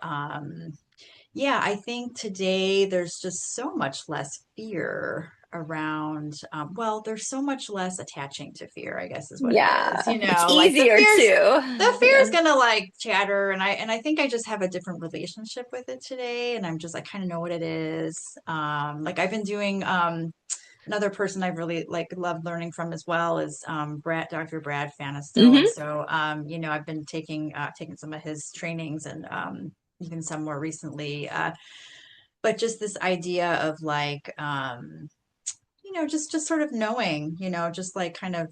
yeah, I think today there's just so much less fear around. Well, there's so much less attaching to fear, I guess is what it is. Yeah, it's Like easier too. the fear's Yeah. gonna like chatter, and I think I just have a different relationship with it today, and I kind of know what it is. Like I've been doing another person I've really like loved learning from as well is Dr. Brad Fanisto. And Hmm. so I've been taking some of his trainings and even some more recently. But just this idea of just sort of knowing, just like kind of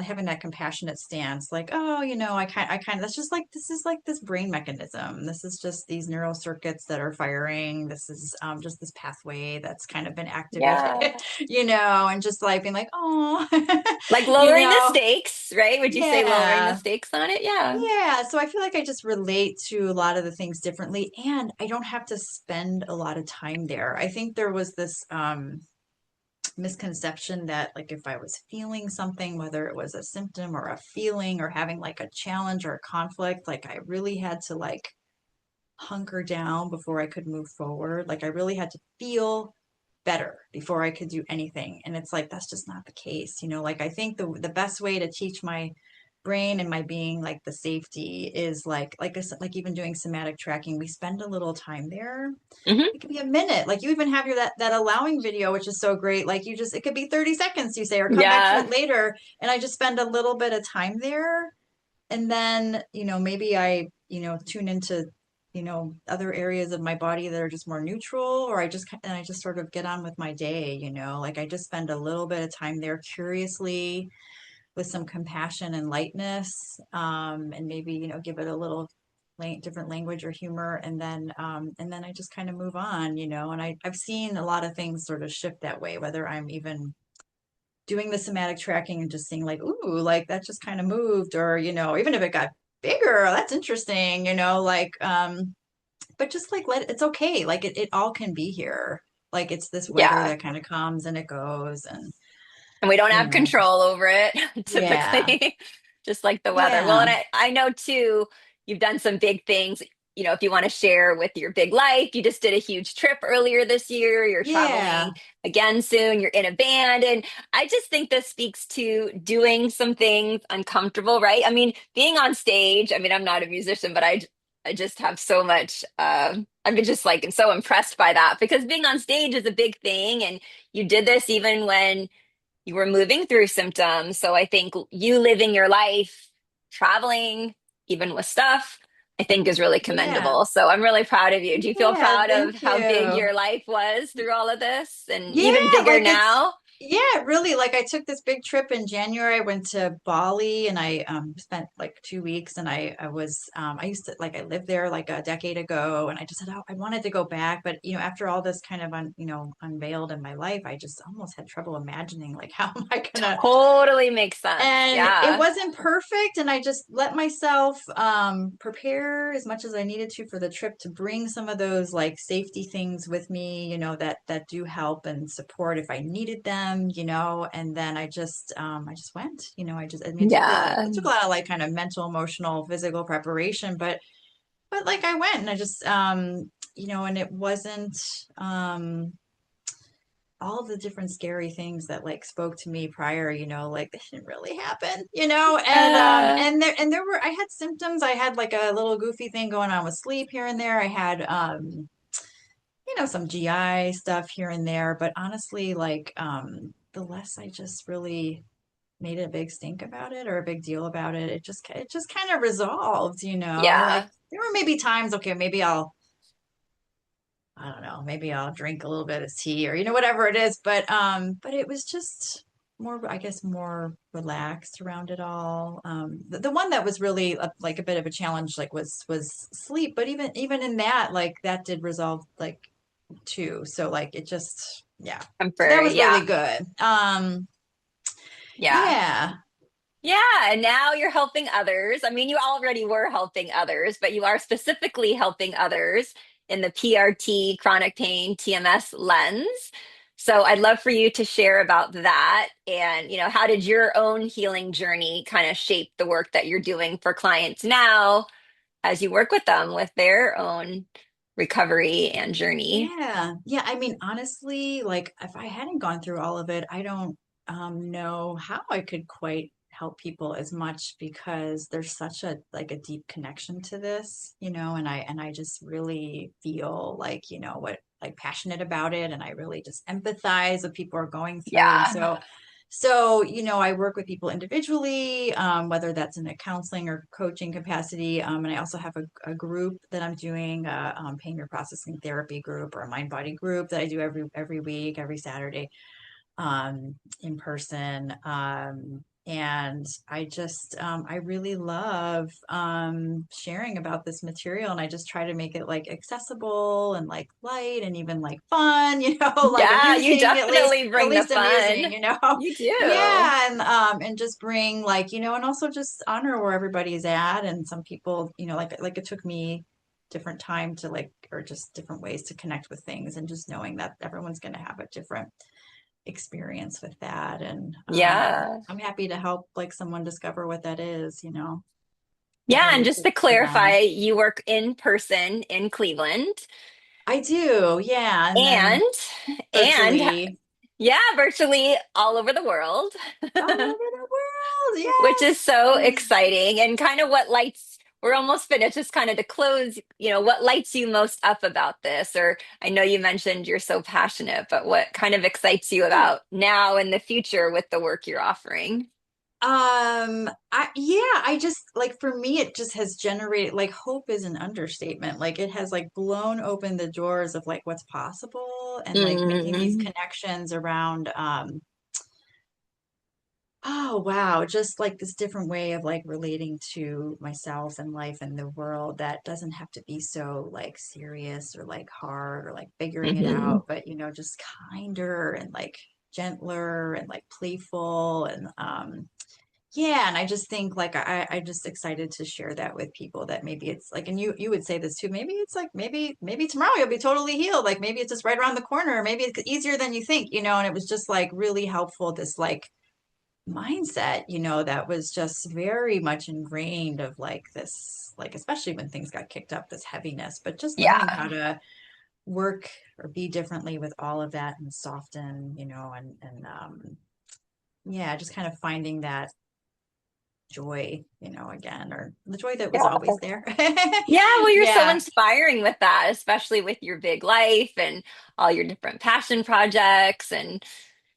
having that compassionate stance, like, oh, I kind of, that's just like, this is like this brain mechanism. This is just these neural circuits that are firing. This is just this pathway that's kind of been activated, Yeah. and just like being like, oh, Like you lowering the know, stakes, right? Would you say lowering the yeah. stakes on it? Yeah. Yeah, so I feel like I just relate to a lot of the things differently, and I don't have to spend a lot of time there. I think there was this misconception that like if I was feeling something, whether it was a symptom or a feeling or having like a challenge or a conflict, like I really had to like hunker down before I could move forward. Like I really had to feel better before I could do anything. And it's like that's just not the case. Like I think the best way to teach my brain and my being like the safety is like I said, like even doing somatic tracking, we spend a little time there. Hmm. It could be a minute. Like you even have that allowing video, which is so great. Like it could be 30 seconds, you say, or come back to it Yeah. later. And I just spend a little bit of time there. And then, maybe I, tune into, other areas of my body that are just more neutral, or I just sort of get on with my day, like I just spend a little bit of time there curiously with some compassion and lightness, and maybe give it a little different language or humor, and then I just kind of move on, and I've seen a lot of things sort of shift that way, whether I'm even doing the somatic tracking and just seeing like, ooh, like that just kind of moved, or even if it got bigger, that's interesting, but just like it's okay, like it all can be here, like it's this weather Yeah. that kind of comes and it goes, and And we don't you have know control over it yeah, typically, just like the weather. Well, yeah. and I know too, you've done some big things. If you want to share with your big life, you just did a huge trip earlier this year. You're Yeah, traveling again soon. You're in a band. And I just think this speaks to doing some things uncomfortable, right? I mean, being on stage, I mean, I'm not a musician, but I just have so much, I've been just like so impressed by that because being on stage is a big thing. And you did this even when you were moving through symptoms. So I think you living your life, traveling, even with stuff, I think is really yeah, commendable. So I'm really proud of you. Do you feel yeah, proud of thank how big you. your life was through all of this and Yeah, even bigger like it's now? yeah, really. Like I took this big trip in January. I went to Bali and I spent like 2 weeks, and I used to like I lived there like a decade ago, and I just said, oh, I wanted to go back, but after all this kind of unveiled in my life, I just almost had trouble imagining like how am I gonna, Totally makes sense. and it Yeah. wasn't perfect, and I just let myself prepare as much as I needed to for the trip, to bring some of those like safety things with me, that do help and support if I needed them, and then I just went, I mean, Yeah. it took a lot of like kind of mental, emotional, physical preparation, but like I went, and I just and it wasn't all of the different scary things that like spoke to me prior, like they didn't really happen, Uh, and there were, I had symptoms. I had like a little goofy thing going on with sleep here and there. I had some GI stuff here and there, but honestly, like the less I just really made a big stink about it or a big deal about it, it just kind of resolved, like yeah. there were maybe times, okay, maybe I don't know, maybe I'll drink a little bit of tea or whatever it is, but it was just more, I guess, more relaxed around it all. The one that was really like a bit of a challenge, like was sleep, but even in that, like that did resolve like too. So like it just, yeah. So that Temporary. was Yeah. really good. Yeah. Yeah. Yeah, and now you're helping others. I mean, you already were helping others, but you are specifically helping others in the PRT, chronic pain, TMS lens. So I'd love for you to share about that and, how did your own healing journey kind of shape the work that you're doing for clients now as you work with them with their own recovery and journey? Yeah. Yeah. I mean, honestly, like if I hadn't gone through all of it, I don't know how I could quite help people as much, because there's such a like a deep connection to this, and I just really feel like, like passionate about it, and I really just empathize what people are going through. And Yeah. so, I work with people individually, whether that's in a counseling or coaching capacity. And I also have a group that I'm doing, a pain processing therapy group or a mind body group that I do every week, every Saturday, in person. And I really love sharing about this material. And I just try to make it like accessible and like light and even like fun, like Yeah, you amusing, definitely at bring the least amusing, fun. You do. Yeah. And just bring like, and also just honor where everybody's at. And some people, like it took me different time to like, or just different ways to connect with things, and just knowing that everyone's going to have a different experience with that. And Yeah. I'm happy to help like someone discover what that is, Yeah, whatever and it just to takes for them. clarify, you work in person in Cleveland I do, yeah. And then and and virtually yeah, virtually all over the world, all over the world. which is so Yes. exciting and kind of what lights, we're almost finished, just kind of to close, what lights you most up about this? Or I know you mentioned you're so passionate, but what kind of excites you about now and the future with the work you're offering? I just like, for me, it just has generated, like, hope is an understatement. Like, it has like blown open the doors of like what's possible, and like making these Mm, connections around oh wow, just like this different way of like relating to myself and life and the world that doesn't have to be so like serious or like hard or like figuring it mhm. out, but just kinder and like gentler and like playful. And yeah, and I just think like I'm just excited to share that with people, that maybe it's like, and you would say this too, maybe it's like, maybe tomorrow you'll be totally healed, like maybe it's just right around the corner, maybe it's easier than you think, and it was just like really helpful, this like mindset, that was just very much ingrained of like this, like, especially when things got kicked up, this heaviness, but just learning how Yeah. to work or be differently with all of that and soften, and yeah, just kind of finding that joy, again, or the joy that was Yeah. always there. Yeah, well, you're so Yeah. inspiring with that, especially with your big life and all your different passion projects. And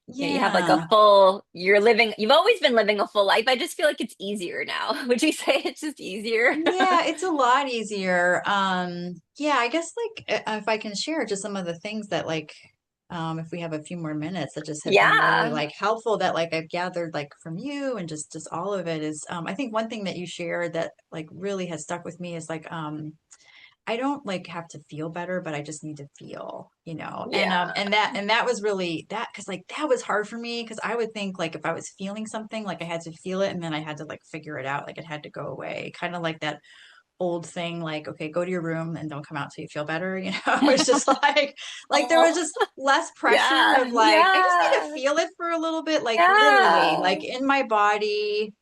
you have like a Yeah. full, you've always been living a full life. I just feel like it's easier now. Would you say it's just easier? Yeah, it's a lot easier. Yeah, I guess like, if I can share just some of the things that like, if we have a few more minutes, that just have been really Yeah. like helpful, that like I've gathered like from you, and just all of it is, I think one thing that you shared that like really has stuck with me is like, I don't like have to feel better, but I just need to feel, Yeah. and that was really that, because like that was hard for me, because I would think like if I was feeling something, like I had to feel it, and then I had to like figure it out, like it had to go away, kind of like that old thing, like, okay, go to your room and don't come out till you feel better, it's just like there was Oh, just less pressure yeah. of like, I just need to Yeah. feel it for a little bit, like literally, Yeah. like in my body,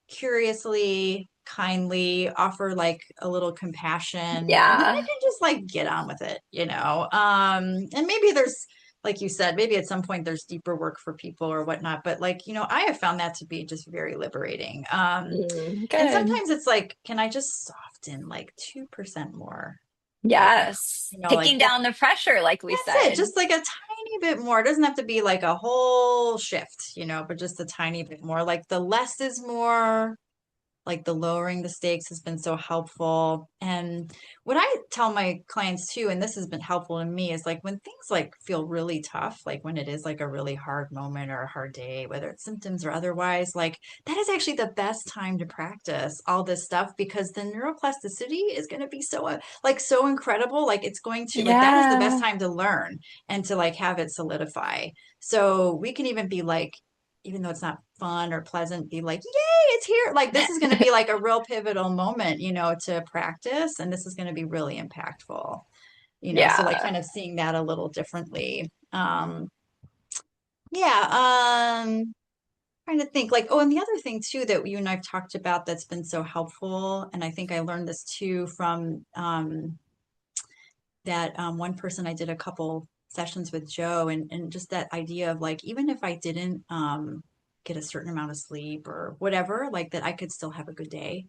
curiously, kindly offer like a little compassion, and then I Yeah. can just like get on with it, and maybe there's, like you said, maybe at some point there's deeper work for people or whatnot, but like, I have found that to be just very liberating. And Good. sometimes it's like, can I just soften like 2% more right now, Yes. like Taking that, down the pressure, like we that's it, said. just like a tiny bit more. It doesn't have to be like a whole shift, but just a tiny bit more, like the less is more, like the lowering the stakes has been so helpful. And what I tell my clients too, and this has been helpful to me, is like when things like feel really tough, like when it is like a really hard moment or a hard day, whether it's symptoms or otherwise, like that is actually the best time to practice all this stuff, because the neuroplasticity is going to be so like so incredible. Like it's going to, like, that is the best Yeah. time to learn and to like have it solidify. So we can even be like, even though it's not fun or pleasant, be like, yay, it's here. Like this is going to be like a real pivotal moment, to practice. And this is going to be really impactful, so like Yeah. kind of seeing that a little differently. Yeah. Trying to think like, oh, and the other thing too that you and I've talked about that's been so helpful, and I think I learned this too from that one person I did a couple sessions with, Joe, and just that idea of like, even if I didn't get a certain amount of sleep or whatever, like that I could still have a good day.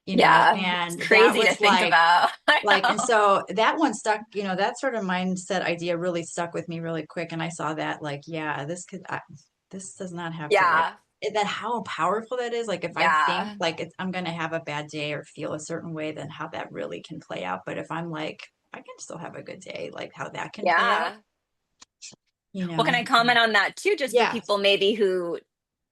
Yeah, it's and that crazy to was think about. I and know. so that one stuck, that sort of mindset idea really stuck with me really quick. And I saw that yeah, this does not have to Yeah, that how powerful that is. Like if I think yeah, I'm going to have a bad day or feel a certain way, then how that really can play out. But if I'm like, I can still have a good day, like how that can play out, yeah. you Well, can know? I comment on that too, just for Yeah. people maybe who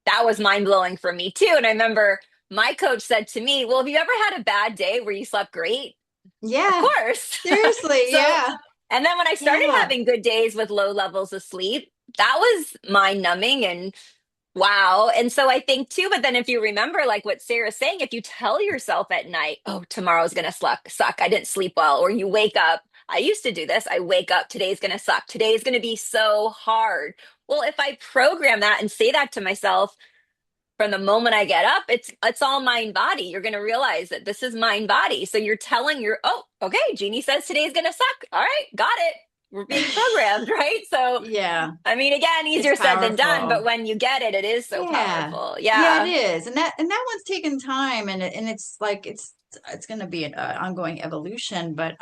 that was mind blowing for me too. And I remember my coach said to me, well, have you ever had a bad day where you slept great? Of Yeah. course. Seriously. So, Yeah. and then when I started Yeah. having good days with low levels of sleep, that was mind numbing and wow. And so I think too, but then if you remember, like what Sarah's saying, if you tell yourself at night, oh, tomorrow's going to suck. I didn't sleep well. Or you wake up, I used to do this. I wake up, today's going to suck. Today's going to be so hard. Well, if I program that and say that to myself, from the moment I get up, it's all mind body. You're going to realize that this is mind body. So you're telling your, oh, okay, Jeannie says today's going to suck. All right, got it. We're being programmed, right? So, Yeah. I mean, again, It's easier said than done, powerful. but when you get it, it is so Yeah. powerful. Yeah, it Yeah. is. And that one's taken time, and it's like it's going to be an ongoing evolution, but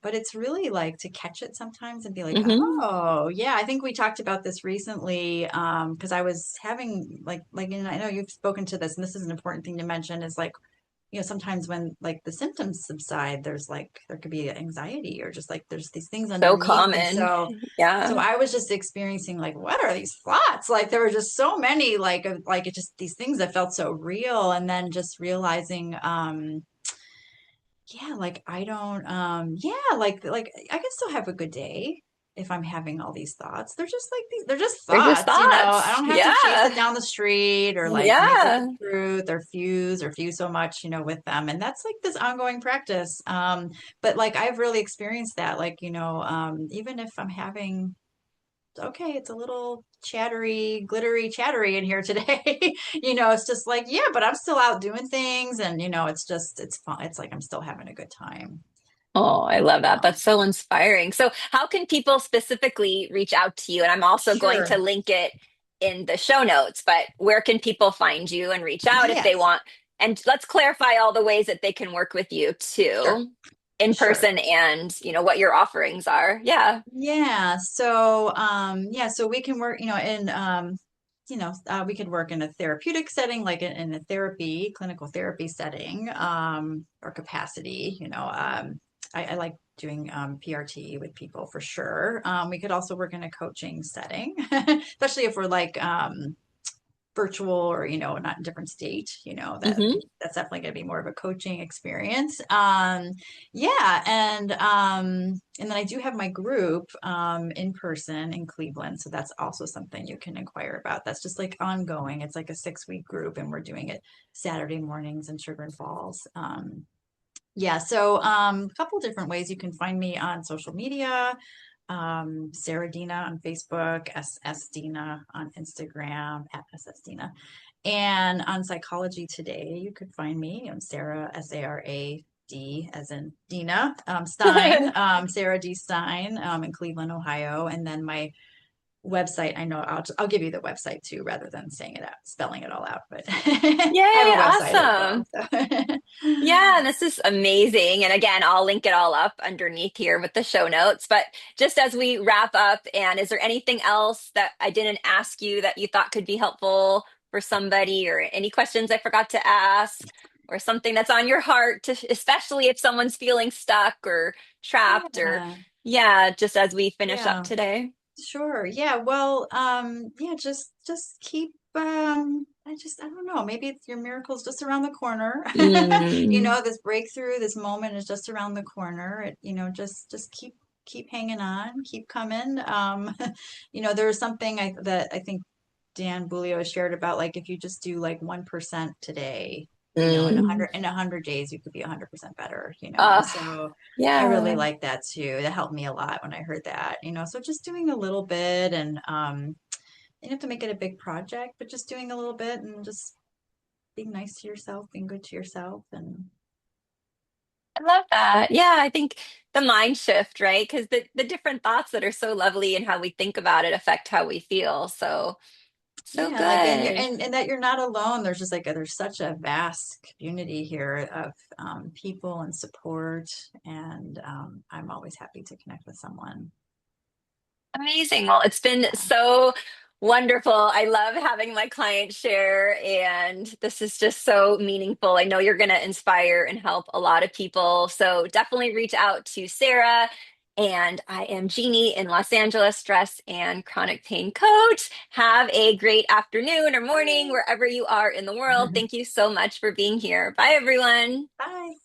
it's really like to catch it sometimes and be like, Hmm. "Oh, yeah, I think we talked about this recently because I was having and I know you've spoken to this, and this is an important thing to mention is like sometimes when like the symptoms subside, there could be anxiety or just like there's these things So underneath. And common. so Yeah. I was just experiencing like, what are these thoughts? Like there were just so many like it just these things that felt so real. And then just realizing, yeah, like I don't, yeah, like I can still have a good day if I'm having all these thoughts. They're just like they're just They're just thoughts. I thoughts. don't have to chase Yeah. it down the street or like make it the Yeah. truth or fuse so much, with them. And that's like this ongoing practice. But like I've really experienced that, like, even if I'm having okay, it's a little chattery, glittery, chattery in here today. It's just like, yeah, but I'm still out doing things and it's fun. It's like I'm still having a good time. Oh, I love that. So, That's so inspiring. So, how can people specifically reach out to you? And I'm also going to sure. link it in the show notes, but where can people find you and reach out if they Yes, want? And let's clarify all the ways that they can work with you sure. too, in Sure. person and, what your offerings are. Yeah. Yeah. So we can work, we could work in a therapeutic setting, like in a clinical therapy setting, or capacity, I like doing PRT with people for sure. We could also work in a coaching setting, especially if we're like virtual or not in different state, Hmm. that's definitely going to be more of a coaching experience. Yeah, and then I do have my group in person in Cleveland, so that's also something you can inquire about. That's just like ongoing. It's like a 6-week group, and we're doing it Saturday mornings in Sugar and Falls. Yeah, so a couple different ways you can find me on social media. Sarah Dina on Facebook, SS Dina on Instagram, at SS Dina. And on Psychology Today, you could find me. I'm Sarah, Sarad, as in Dina, Stein, Sarah D. Stein, in Cleveland, Ohio. And then my website, I know I'll give you the website too, rather than saying it out, spelling it all out. But I have Yay, a website as well. awesome. Yeah, this is amazing. And again, I'll link it all up underneath here with the show notes. But just as we wrap up, and is there anything else that I didn't ask you that you thought could be helpful for somebody, or any questions I forgot to ask, or something that's on your heart, especially if someone's feeling stuck or trapped, or Yeah, yeah, just as we finish up yeah. today? Sure. Yeah. Well, yeah, just keep I don't know, maybe your miracle's just around the corner. Mm, This breakthrough, this moment is just around the corner. Just keep hanging on, keep coming. There's something that I think Dan Bulio shared about like if you just do like 1% today, mm. in 100 days you could be 100% better, and Uh, so I really yeah. like that too. That helped me a lot when I heard that, so just doing a little bit and you don't have to make it a big project, but just doing a little bit and just being nice to yourself, being good to yourself and I love that. Yeah, I think the mind shift, right? Because the different thoughts that are so lovely and how we think about it affect how we feel. So So Yeah, like good. and that you're not alone. There's just like there's such a vast community here of people and support, and I'm always happy to connect with someone. Amazing. Well, it's been Yeah. so wonderful. I love having my clients share, and this is just so meaningful. I know you're going to inspire and help a lot of people. So definitely reach out to Sarah. And I am Jeannie in Los Angeles, stress and chronic pain coach. Have a great afternoon or morning Bye. wherever you are in the world. Thank you so much for being here. Bye, everyone. Bye.